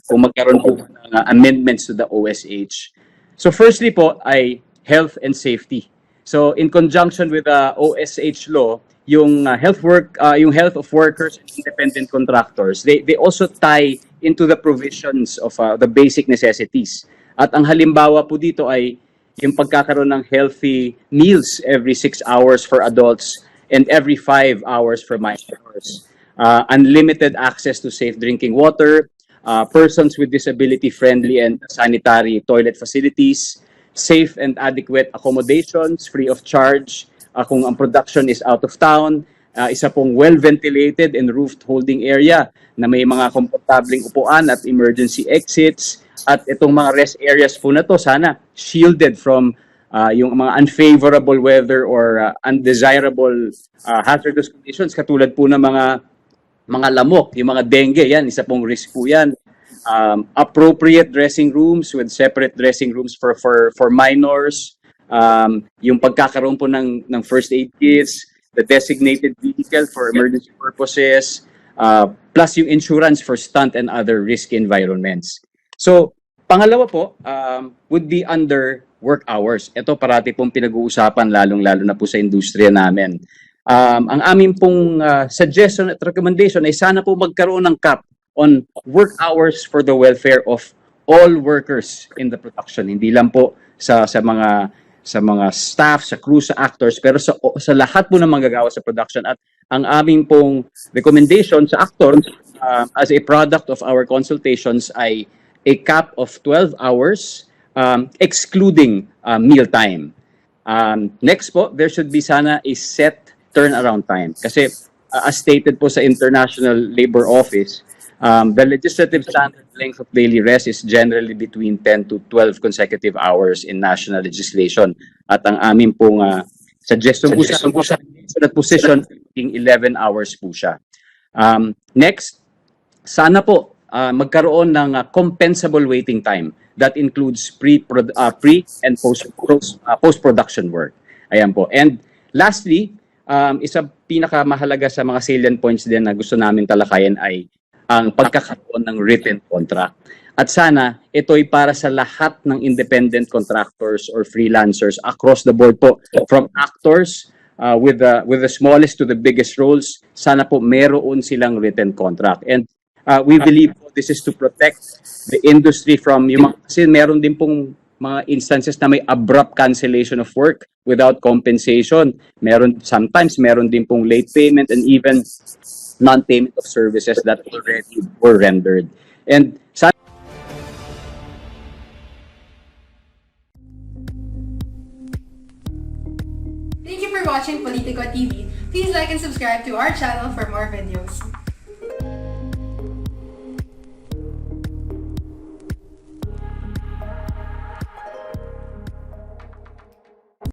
kung magkaroon po ng amendments to the OSH. So firstly po ay health and safety. So in conjunction with the OSH law, yung yung health of workers and independent contractors, they also tie into the provisions of the basic necessities. At ang halimbawa po dito ay yung pagkakaroon ng healthy meals every 6 hours for adults and every 5 hours for minors. Unlimited access to safe drinking water, persons with disability-friendly and sanitary toilet facilities, safe and adequate accommodations free of charge, kung ang production is out of town, isa pong well-ventilated and roofed holding area na may mga komportabling upuan at emergency exits, at itong mga rest areas po na to sana shielded from yung mga unfavorable weather or undesirable hazardous conditions katulad po ng mga lamok, yung mga dengue, yan, isa pong risk po yan. Appropriate dressing rooms with separate dressing rooms for minors, yung pagkakaroon po ng first aid kits, the designated vehicle for emergency purposes, plus yung insurance for stunt and other risky environments. So, pangalawa po, would be under work hours. Ito parati pong pinag-uusapan, lalong-lalo na po sa industriya namin. Ang aming pong suggestion at recommendation ay sana po magkaroon ng cap on work hours for the welfare of all workers in the production. Hindi lang po sa mga staff, sa crew, sa actors, pero sa lahat po ng manggagawa sa production. At ang aming pong recommendation sa actors as a product of our consultations ay a cap of 12 hours excluding mealtime. Next po, there should be sana a set turnaround time. Kasi as stated po sa International Labor Office, the legislative standard length of daily rest is generally between 10 to 12 consecutive hours in national legislation. At ang aming pong suggestion po sa position, 11 hours po siya. Next, sana po magkaroon ng compensable waiting time that includes pre and post-production work. Ayan po. And lastly, isa pinakamahalaga sa mga salient points din na gusto namin talakayan ay ang pagkakaroon ng written contract. At sana, ito'y para sa lahat ng independent contractors or freelancers across the board po. From actors, with the smallest to the biggest roles, sana po meron silang written contract. And we believe po this is to protect the industry from kasi meron din pong mga instances na may abrupt cancellation of work without compensation. Sometimes meron din pong late payment and even non-payment of services that already were rendered. And thank you for watching Politico TV. Please like and subscribe to our channel for more videos.